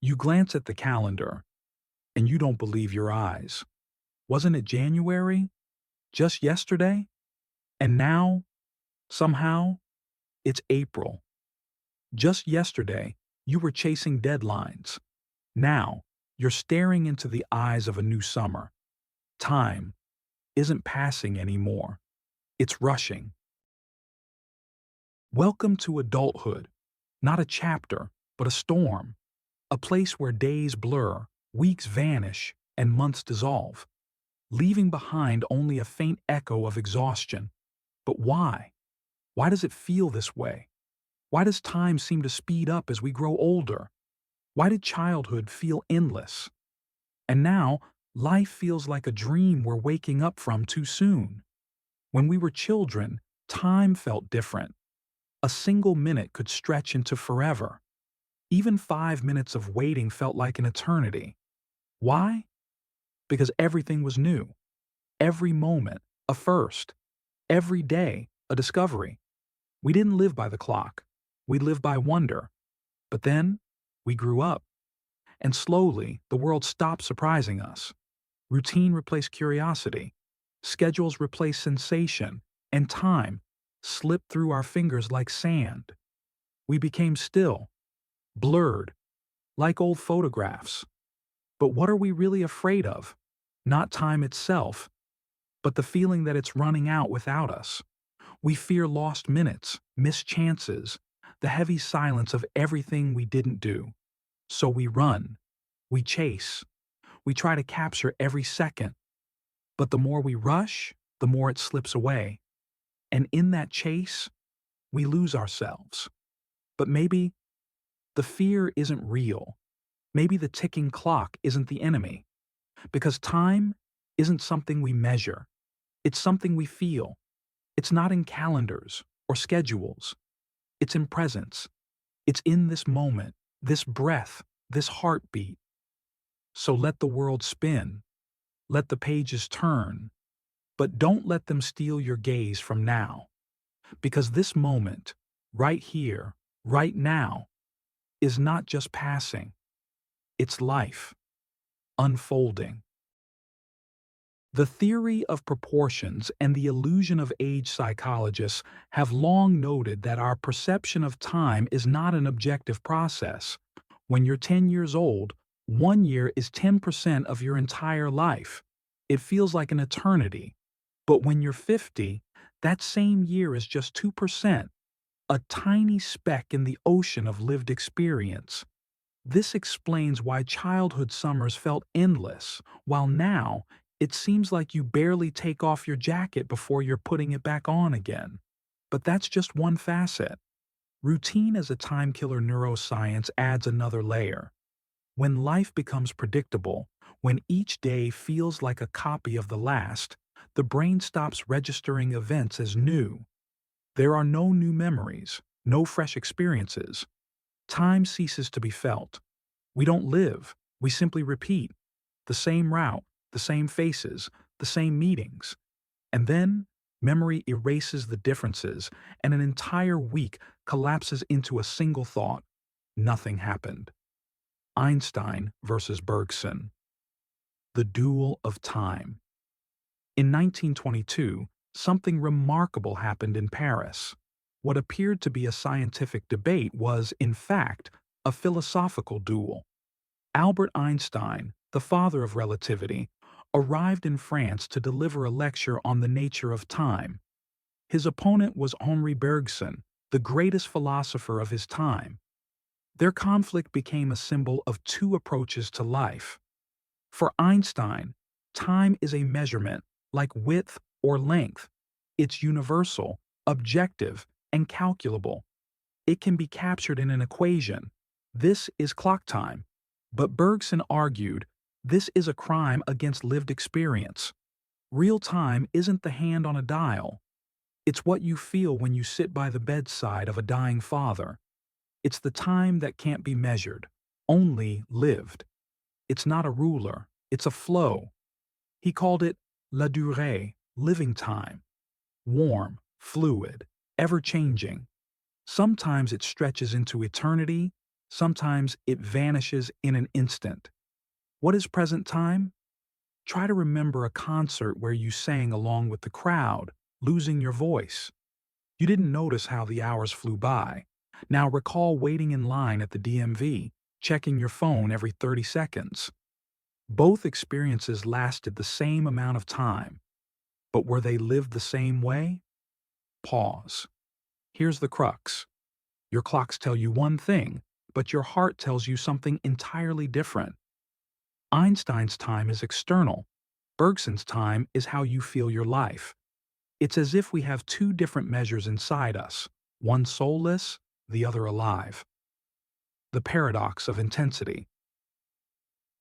You glance at the calendar, and you don't believe your eyes. Wasn't it January? Just yesterday? And now, somehow, it's April. Just yesterday, you were chasing deadlines. Now, you're staring into the eyes of a new summer. Time isn't passing anymore. It's rushing. Welcome to adulthood. Not a chapter, but a storm. A place where days blur, weeks vanish, and months dissolve, leaving behind only a faint echo of exhaustion. But why? Why does it feel this way? Why does time seem to speed up as we grow older? Why did childhood feel endless? And now, life feels like a dream we're waking up from too soon. When we were children, time felt different. A single minute could stretch into forever. Even 5 minutes of waiting felt like an eternity. Why? Because everything was new. Every moment, a first. Every day, a discovery. We didn't live by the clock. We lived by wonder. But then, we grew up. And slowly, the world stopped surprising us. Routine replaced curiosity. Schedules replaced sensation. And time slipped through our fingers like sand. We became still, blurred, like old photographs. But what are we really afraid of? Not time itself, but the feeling that it's running out without us. We fear lost minutes, missed chances, the heavy silence of everything we didn't do. So we run, we chase, we try to capture every second. But the more we rush, the more it slips away. And in that chase, we lose ourselves. But maybe the fear isn't real. Maybe the ticking clock isn't the enemy. Because time isn't something we measure. It's something we feel. It's not in calendars or schedules. It's in presence. It's in this moment, this breath, this heartbeat. So let the world spin. Let the pages turn. But don't let them steal your gaze from now. Because this moment, right here, right now, is not just passing. It's life, unfolding. The theory of proportions and the illusion of age psychologists have long noted that our perception of time is not an objective process. When you're 10 years old, 1 year is 10% of your entire life. It feels like an eternity. But when you're 50, that same year is just 2%, a tiny speck in the ocean of lived experience. This explains why childhood summers felt endless, while now it seems like you barely take off your jacket before you're putting it back on again. But that's just one facet. Routine as a time killer neuroscience adds another layer. When life becomes predictable, when each day feels like a copy of the last, the brain stops registering events as new. There are no new memories, no fresh experiences. Time ceases to be felt. We don't live, we simply repeat. The same route, the same faces, the same meetings. And then, memory erases the differences, and an entire week collapses into a single thought. Nothing happened. Einstein versus Bergson. The duel of time. In 1922, something remarkable happened in Paris. What appeared to be a scientific debate was, in fact, a philosophical duel. Albert Einstein, the father of relativity, arrived in France to deliver a lecture on the nature of time. His opponent was Henri Bergson, the greatest philosopher of his time. Their conflict became a symbol of two approaches to life. For Einstein, time is a measurement, like width or length. It's universal, objective, and calculable. It can be captured in an equation. This is clock time. But Bergson argued, this is a crime against lived experience. Real time isn't the hand on a dial. It's what you feel when you sit by the bedside of a dying father. It's the time that can't be measured, only lived. It's not a ruler, it's a flow. He called it la durée, living time. Warm, fluid, ever-changing. Sometimes it stretches into eternity, Sometimes it vanishes in an instant. What is present time? Try to remember a concert where you sang along with the crowd, losing your voice. You didn't notice how the hours flew by. Now recall waiting in line at the DMV, checking your phone every 30 seconds. Both experiences lasted the same amount of time, but were they lived the same way? Pause. Here's the crux. Your clocks tell you one thing, but your heart tells you something entirely different. Einstein's time is external. Bergson's time is how you feel your life. It's as if we have two different measures inside us, one soulless, the other alive. The paradox of intensity.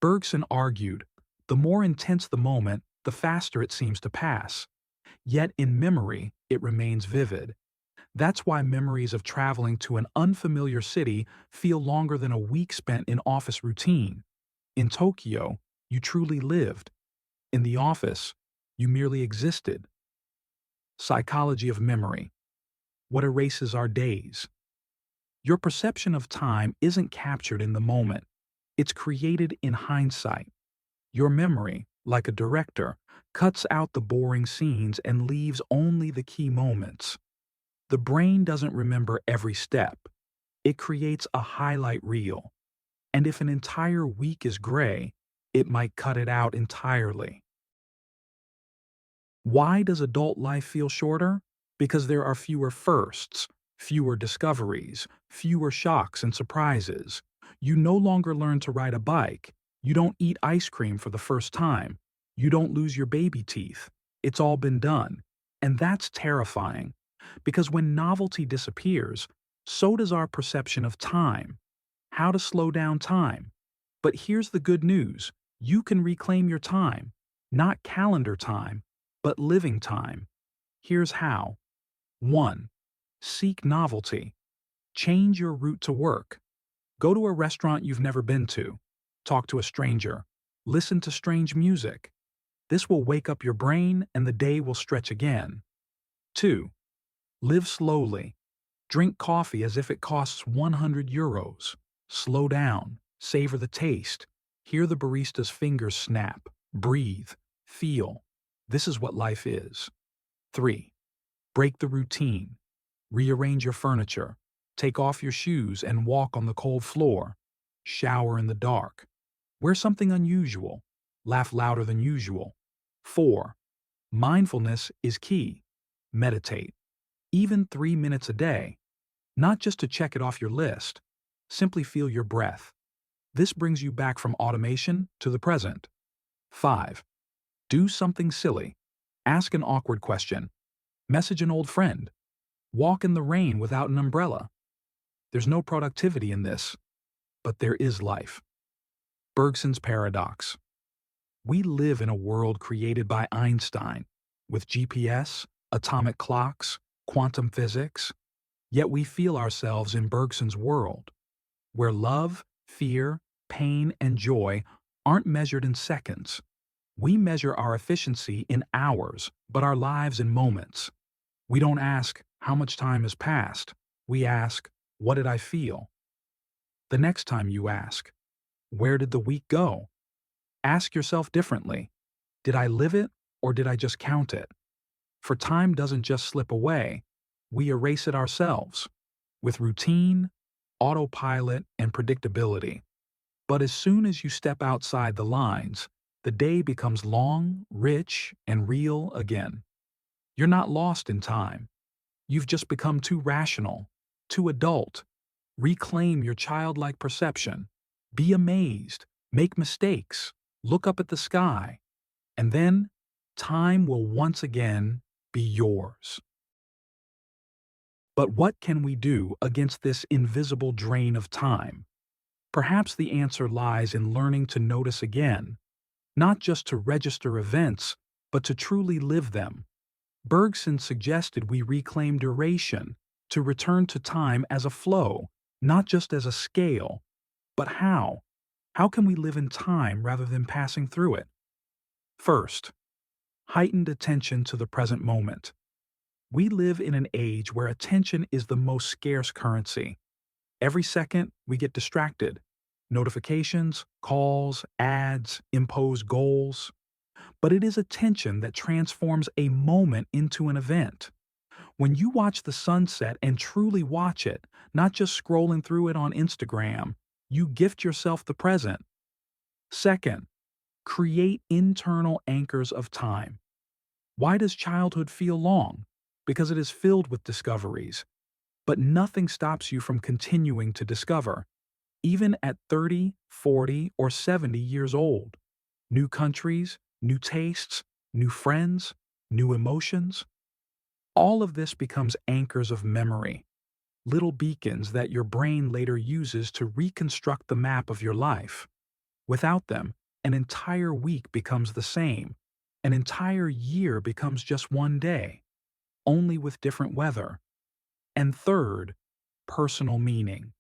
Bergson argued, the more intense the moment, the faster it seems to pass. Yet in memory, it remains vivid. That's why memories of traveling to an unfamiliar city feel longer than a week spent in office routine. In Tokyo, you truly lived. In the office, you merely existed. Psychology of memory. What erases our days? Your perception of time isn't captured in the moment. It's created in hindsight. Your memory, like a director, cuts out the boring scenes and leaves only the key moments. The brain doesn't remember every step. It creates a highlight reel. And if an entire week is gray, it might cut it out entirely. Why does adult life feel shorter? Because there are fewer firsts, fewer discoveries, fewer shocks and surprises. You no longer learn to ride a bike. You don't eat ice cream for the first time. You don't lose your baby teeth. It's all been done. And that's terrifying. Because when novelty disappears, so does our perception of time. How to slow down time. But here's the good news. You can reclaim your time. Not calendar time, but living time. Here's how. 1. Seek novelty. Change your route to work. Go to a restaurant you've never been to. Talk to a stranger. Listen to strange music. This will wake up your brain and the day will stretch again. 2. Live slowly. Drink coffee as if it costs €100. Slow down. Savor the taste. Hear the barista's fingers snap. Breathe. Feel. This is what life is. 3. Break the routine. Rearrange your furniture. Take off your shoes and walk on the cold floor. Shower in the dark. Wear something unusual. Laugh louder than usual. 4. Mindfulness is key. Meditate. Even 3 minutes a day. Not just to check it off your list. Simply feel your breath. This brings you back from automation to the present. 5. Do something silly. Ask an awkward question. Message an old friend. Walk in the rain without an umbrella. There's no productivity in this, but there is life. Bergson's paradox. We live in a world created by Einstein, with GPS, atomic clocks, quantum physics, yet we feel ourselves in Bergson's world, where love, fear, pain, and joy aren't measured in seconds. We measure our efficiency in hours, but our lives in moments. We don't ask, how much time has passed? We ask, what did I feel? The next time you ask, where did the week go? Ask yourself differently. Did I live it or did I just count it? For time doesn't just slip away, we erase it ourselves, with routine, autopilot, and predictability. But as soon as you step outside the lines, the day becomes long, rich, and real again. You're not lost in time. You've just become too rational, too adult. Reclaim your childlike perception. Be amazed, make mistakes, look up at the sky, and then time will once again be yours. But what can we do against this invisible drain of time? Perhaps the answer lies in learning to notice again, not just to register events, but to truly live them. Bergson suggested we reclaim duration, to return to time as a flow, not just as a scale. But how? How can we live in time rather than passing through it? First, heightened attention to the present moment. We live in an age where attention is the most scarce currency. Every second, we get distracted. Notifications, calls, ads, impose goals. But it is attention that transforms a moment into an event. When you watch the sunset and truly watch it, not just scrolling through it on Instagram, you gift yourself the present. Second, create internal anchors of time. Why does childhood feel long? Because it is filled with discoveries. But nothing stops you from continuing to discover, even at 30, 40, or 70 years old. New countries, new tastes, new friends, new emotions. All of this becomes anchors of memory, little beacons that your brain later uses to reconstruct the map of your life. Without them, an entire week becomes the same. An entire year becomes just one day, only with different weather. And third, personal meaning.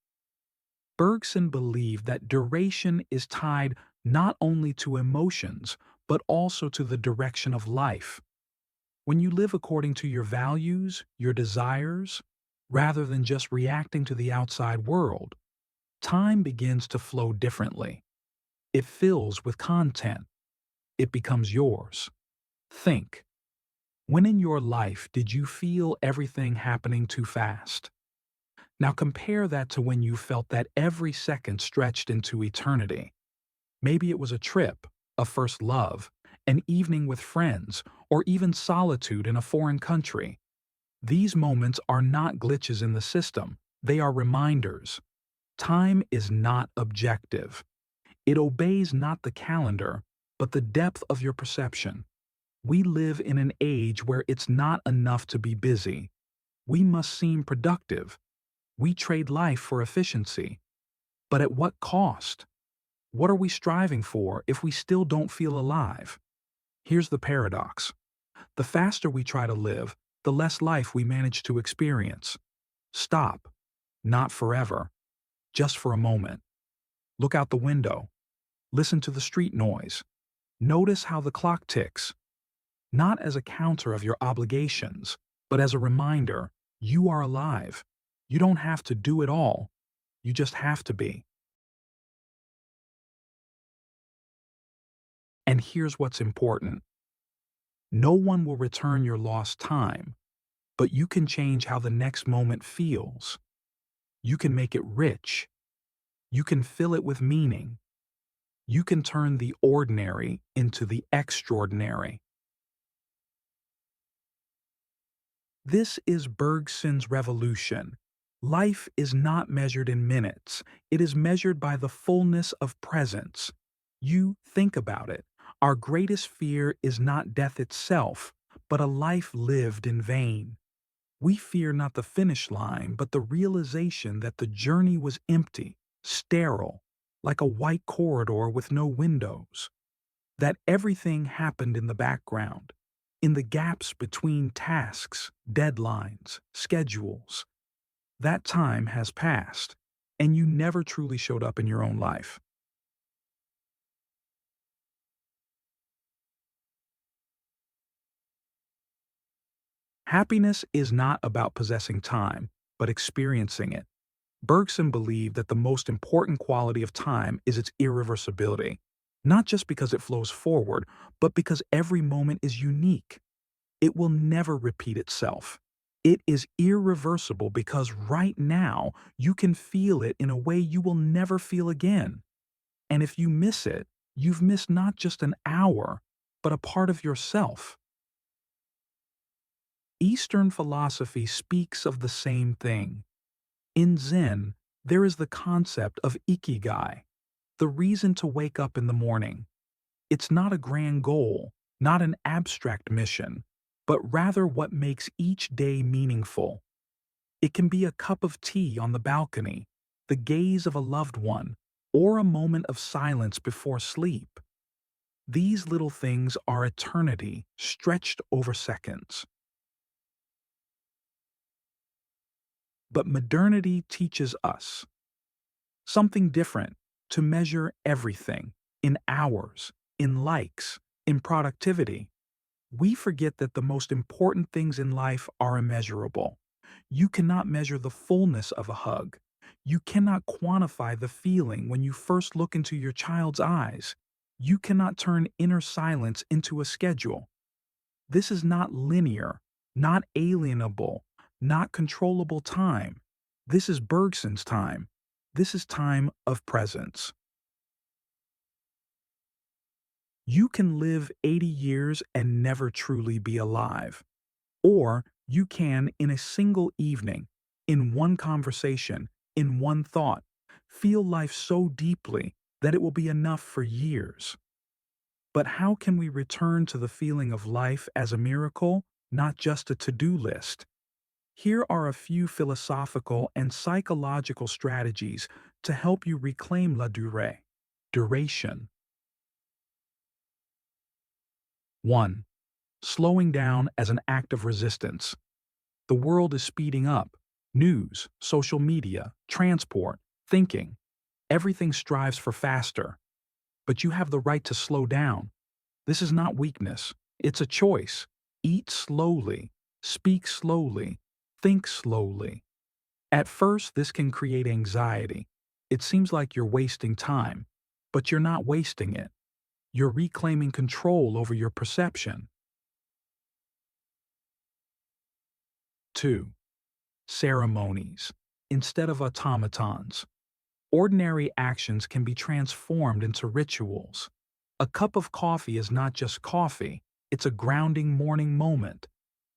Bergson believed that duration is tied not only to emotions, but also to the direction of life. When you live according to your values, your desires, rather than just reacting to the outside world, time begins to flow differently. It fills with content. It becomes yours. Think. When in your life did you feel everything happening too fast? Now compare that to when you felt that every second stretched into eternity. Maybe it was a trip, a first love, an evening with friends, or even solitude in a foreign country. These moments are not glitches in the system, they are reminders. Time is not objective. It obeys not the calendar, but the depth of your perception. We live in an age where it's not enough to be busy. We must seem productive. We trade life for efficiency. But at what cost? What are we striving for if we still don't feel alive? Here's the paradox. The faster we try to live, the less life we manage to experience. Stop. Not forever. Just for a moment. Look out the window. Listen to the street noise. Notice how the clock ticks. Not as a counter of your obligations, but as a reminder, you are alive. You don't have to do it all. You just have to be. And here's what's important. No one will return your lost time, but you can change how the next moment feels. You can make it rich. You can fill it with meaning. You can turn the ordinary into the extraordinary. This is Bergson's revolution. Life is not measured in minutes. It is measured by the fullness of presence. You think about it. Our greatest fear is not death itself, but a life lived in vain. We fear not the finish line, but the realization that the journey was empty, sterile, like a white corridor with no windows. That everything happened in the background, in the gaps between tasks, deadlines, schedules. That time has passed, and you never truly showed up in your own life. Happiness is not about possessing time, but experiencing it. Bergson believed that the most important quality of time is its irreversibility, not just because it flows forward, but because every moment is unique. It will never repeat itself. It is irreversible because right now you can feel it in a way you will never feel again. And if you miss it, you've missed not just an hour, but a part of yourself. Eastern philosophy speaks of the same thing. In Zen, there is the concept of ikigai, the reason to wake up in the morning. It's not a grand goal, not an abstract mission, but rather what makes each day meaningful. It can be a cup of tea on the balcony, the gaze of a loved one, or a moment of silence before sleep. These little things are eternity stretched over seconds. But modernity teaches us something different: to measure everything in hours, in likes, in productivity. We forget that the most important things in life are immeasurable. You cannot measure the fullness of a hug. You cannot quantify the feeling when you first look into your child's eyes. You cannot turn inner silence into a schedule. This is not linear, not alienable, not controllable time. This is Bergson's time. This is time of presence. You can live 80 years and never truly be alive. Or you can, in a single evening, in one conversation, in one thought, feel life so deeply that it will be enough for years. But how can we return to the feeling of life as a miracle, not just a to-do list? Here are a few philosophical and psychological strategies to help you reclaim la durée. Duration. 1. Slowing down as an act of resistance. The world is speeding up. News, social media, transport, thinking. Everything strives for faster. But you have the right to slow down. This is not weakness. It's a choice. Eat slowly. Speak slowly. Think slowly. At first, this can create anxiety. It seems like you're wasting time. But you're not wasting it. You're reclaiming control over your perception. 2. Ceremonies instead of automatons. Ordinary actions can be transformed into rituals. A cup of coffee is not just coffee, it's a grounding morning moment.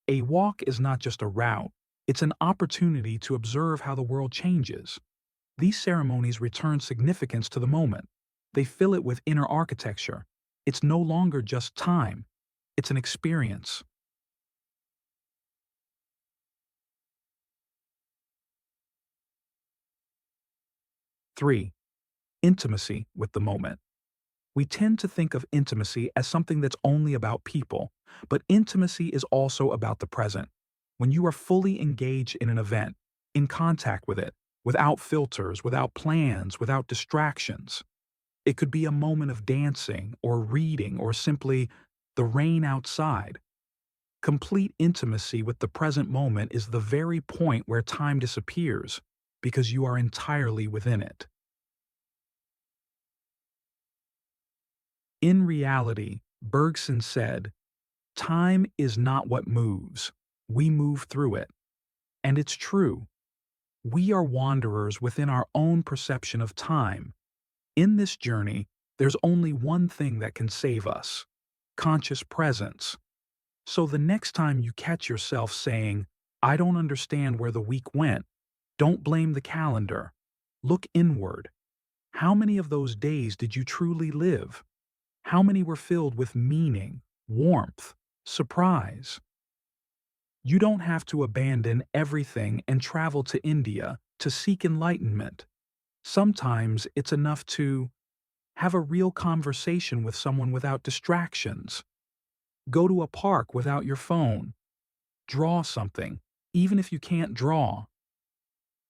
A walk is not just a route, it's an opportunity to observe how the world changes. These ceremonies return significance to the moment. They fill it with inner architecture. It's no longer just time, it's an experience. 3. Intimacy with the moment. We tend to think of intimacy as something that's only about people, but intimacy is also about the present. When you are fully engaged in an event, in contact with it, without filters, without plans, without distractions. It could be a moment of dancing or reading or simply the rain outside. Complete intimacy with the present moment is the very point where time disappears because you are entirely within it. In reality, Bergson said, time is not what moves. We move through it. And it's true. We are wanderers within our own perception of time. In this journey, there's only one thing that can save us: conscious presence. So the next time you catch yourself saying, I don't understand where the week went, don't blame the calendar. Look inward. How many of those days did you truly live? How many were filled with meaning, warmth, surprise? You don't have to abandon everything and travel to India to seek enlightenment. Sometimes it's enough to have a real conversation with someone without distractions. Go to a park without your phone. Draw something, even if you can't draw.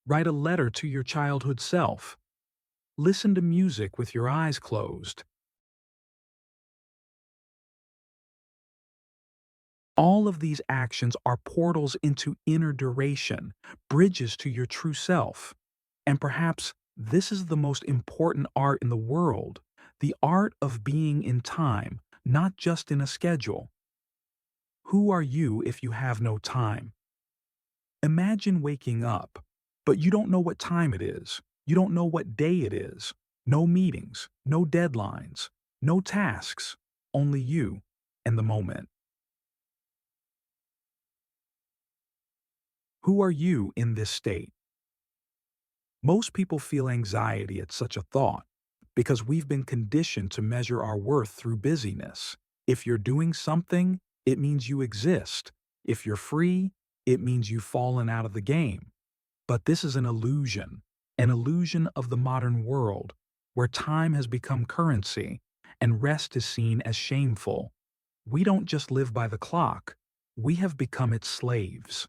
Write a letter to your childhood self. Listen to music with your eyes closed. All of these actions are portals into inner duration, bridges to your true self. And perhaps this is the most important art in the world, the art of being in time, not just in a schedule. Who are you if you have no time? Imagine waking up, but you don't know what time it is. You don't know what day it is. No meetings, no deadlines, no tasks, only you and the moment. Who are you in this state? Most people feel anxiety at such a thought because we've been conditioned to measure our worth through busyness. If you're doing something, it means you exist. If you're free, it means you've fallen out of the game. But this is an illusion of the modern world, where time has become currency and rest is seen as shameful. We don't just live by the clock, we have become its slaves.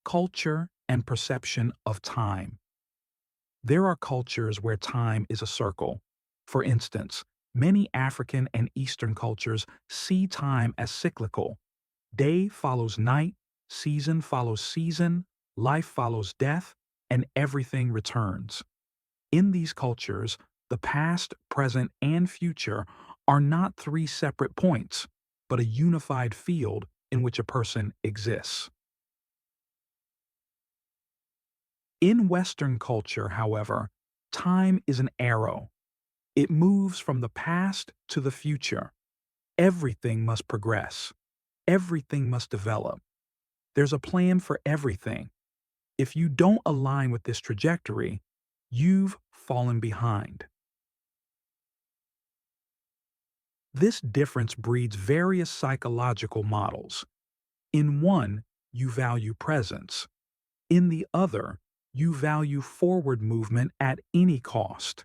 Culture and perception of time. There are cultures where time is a circle. For instance, many African and Eastern cultures see time as cyclical. Day follows night, season follows season, life follows death, and everything returns. In these cultures, the past, present, and future are not three separate points, but a unified field in which a person exists. In Western culture, however, time is an arrow. It moves from the past to the future. Everything must progress. Everything must develop. There's a plan for everything. If you don't align with this trajectory, you've fallen behind. This difference breeds various psychological models. In one, you value presence. In the other, you value forward movement at any cost.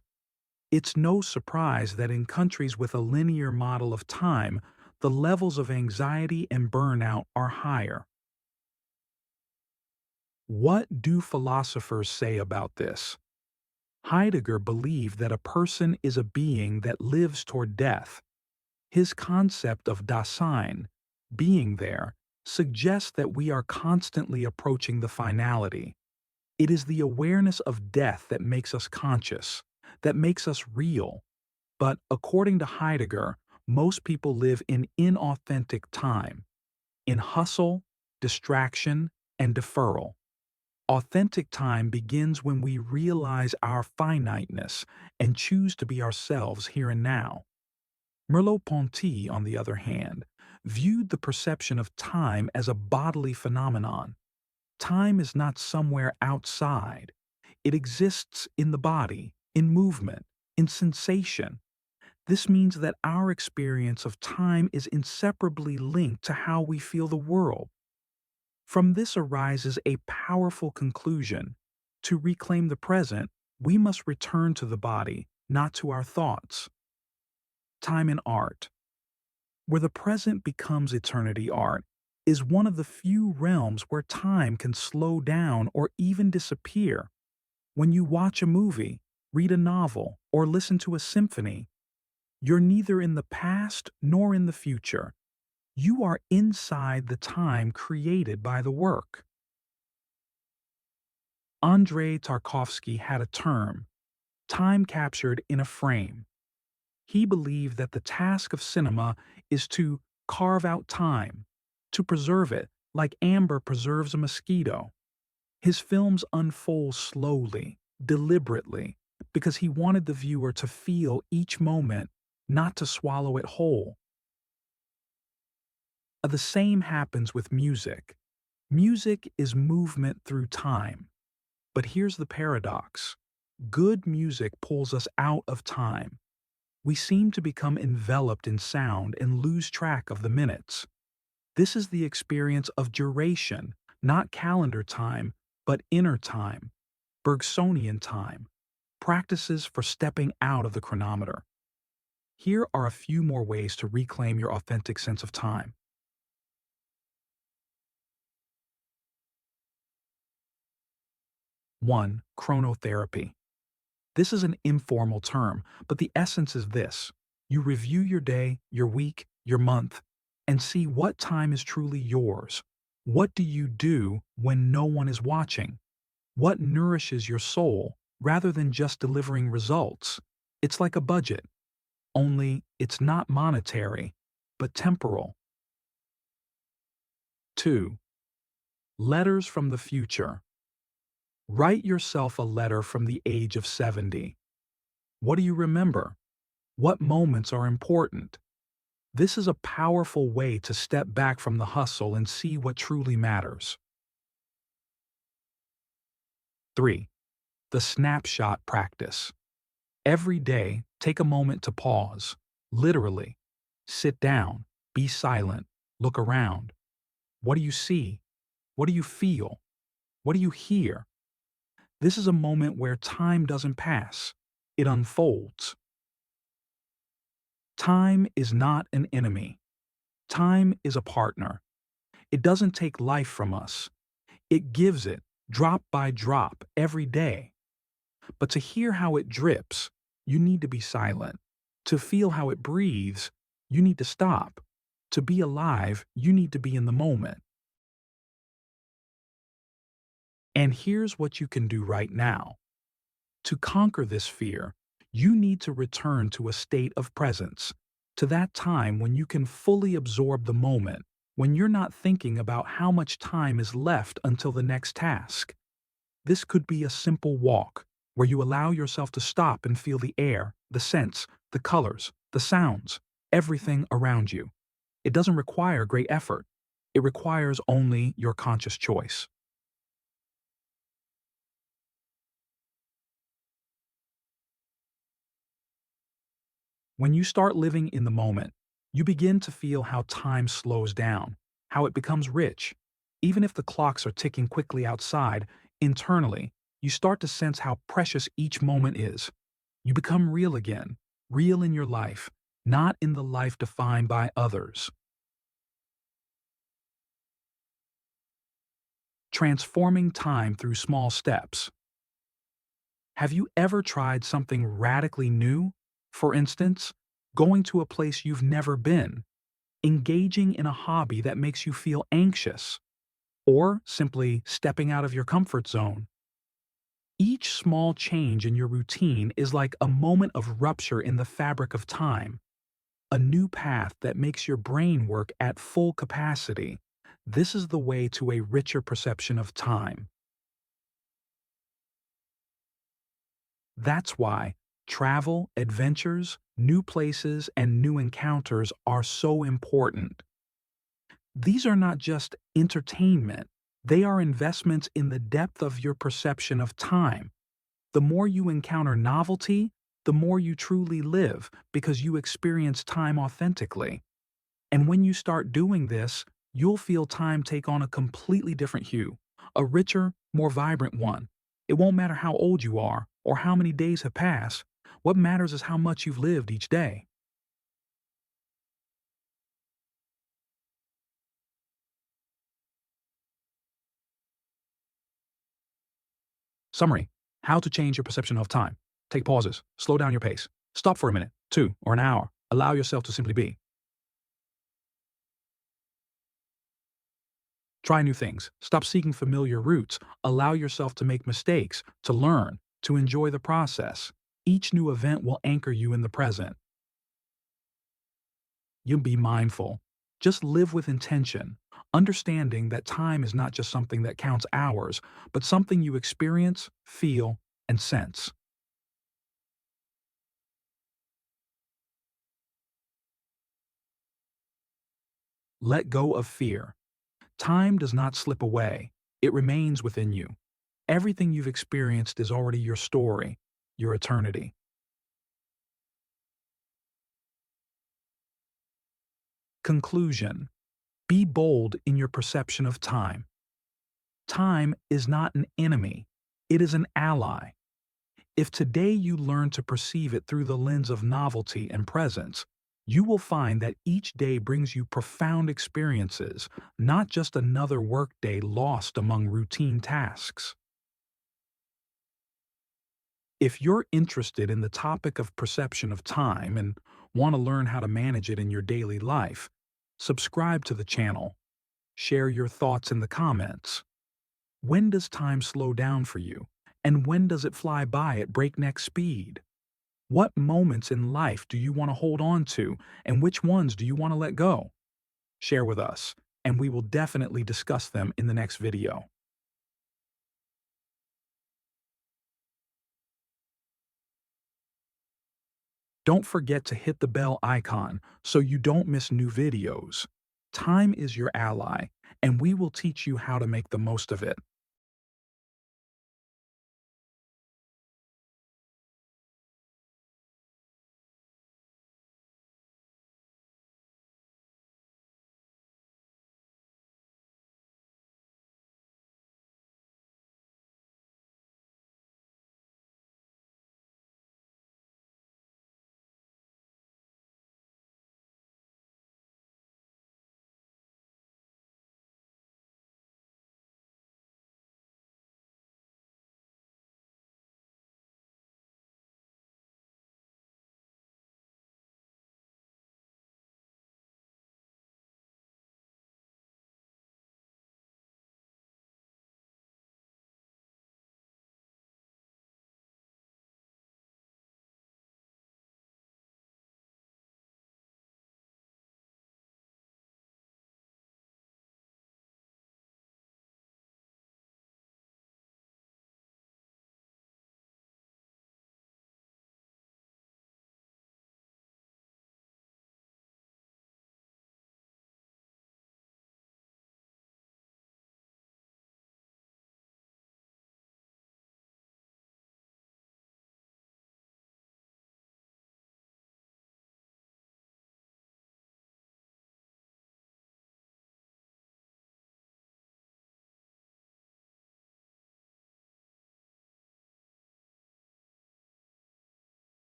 It's no surprise that in countries with a linear model of time, the levels of anxiety and burnout are higher. What do philosophers say about this? Heidegger believed that a person is a being that lives toward death. His concept of Dasein, being there, suggests that we are constantly approaching the finality. It is the awareness of death that makes us conscious, that makes us real. But according to Heidegger, most people live in inauthentic time, in hustle, distraction, and deferral. Authentic time begins when we realize our finiteness and choose to be ourselves here and now. Merleau-Ponty, on the other hand, viewed the perception of time as a bodily phenomenon. Time is not somewhere outside. It exists in the body, in movement, in sensation. This means that our experience of time is inseparably linked to how we feel the world. From this arises a powerful conclusion. To reclaim the present, we must return to the body, not to our thoughts. Time in art. Where the present becomes eternity, art is one of the few realms where time can slow down or even disappear. When you watch a movie, read a novel, or listen to a symphony, you're neither in the past nor in the future. You are inside the time created by the work. Andrei Tarkovsky had a term, time captured in a frame. He believed that the task of cinema is to carve out time, to preserve it like amber preserves a mosquito. His films unfold slowly, deliberately, because he wanted the viewer to feel each moment, not to swallow it whole. The same happens with music. Music is movement through time. But here's the paradox. Good music pulls us out of time. We seem to become enveloped in sound and lose track of the minutes. This is the experience of duration, not calendar time, but inner time, Bergsonian time, practices for stepping out of the chronometer. Here are a few more ways to reclaim your authentic sense of time. 1. Chronotherapy. This is an informal term, but the essence is this. You review your day, your week, your month, and see what time is truly yours. What do you do when no one is watching? What nourishes your soul rather than just delivering results? It's like a budget, only it's not monetary, but temporal. 2. Letters from the future. Write yourself a letter from the age of 70. What do you remember? What moments are important? This is a powerful way to step back from the hustle and see what truly matters. 3. The snapshot practice. Every day, take a moment to pause. Literally. Sit down, be silent, look around. What do you see? What do you feel? What do you hear? This is a moment where time doesn't pass. It unfolds. Time is not an enemy. Time is a partner. It doesn't take life from us. It gives it, drop by drop, every day. But to hear how it drips, you need to be silent. To feel how it breathes, you need to stop. To be alive, you need to be in the moment. And here's what you can do right now. To conquer this fear, you need to return to a state of presence, to that time when you can fully absorb the moment, when you're not thinking about how much time is left until the next task. This could be a simple walk, where you allow yourself to stop and feel the air, the scents, the colors, the sounds, everything around you. It doesn't require great effort. It requires only your conscious choice. When you start living in the moment, you begin to feel how time slows down, how it becomes rich. Even if the clocks are ticking quickly outside, internally, you start to sense how precious each moment is. You become real again, real in your life, not in the life defined by others. Transforming time through small steps. Have you ever tried something radically new? For instance, going to a place you've never been, engaging in a hobby that makes you feel anxious, or simply stepping out of your comfort zone. Each small change in your routine is like a moment of rupture in the fabric of time, a new path that makes your brain work at full capacity. This is the way to a richer perception of time. That's why travel, adventures, new places, and new encounters are so important. These are not just entertainment, they are investments in the depth of your perception of time. The more you encounter novelty, the more you truly live because you experience time authentically. And when you start doing this, you'll feel time take on a completely different hue, a richer, more vibrant one. It won't matter how old you are or how many days have passed. What matters is how much you've lived each day. Summary: how to change your perception of time. Take pauses, slow down your pace, stop for a minute, two, or an hour. Allow yourself to simply be. Try new things. Stop seeking familiar routes. Allow yourself to make mistakes, to learn, to enjoy the process. Each new event will anchor you in the present. You'll be mindful. Just live with intention, understanding that time is not just something that counts hours, but something you experience, feel, and sense. Let go of fear. Time does not slip away. It remains within you. Everything you've experienced is already your story, your eternity. Conclusion: be bold in your perception of time. Time is not an enemy, it is an ally. If today you learn to perceive it through the lens of novelty and presence, you will find that each day brings you profound experiences, not just another workday lost among routine tasks. If you're interested in the topic of perception of time and want to learn how to manage it in your daily life, subscribe to the channel. Share your thoughts in the comments. When does time slow down for you? And when does it fly by at breakneck speed? What moments in life do you want to hold on to, and which ones do you want to let go? Share with us, and we will definitely discuss them in the next video. Don't forget to hit the bell icon so you don't miss new videos. Time is your ally, and we will teach you how to make the most of it.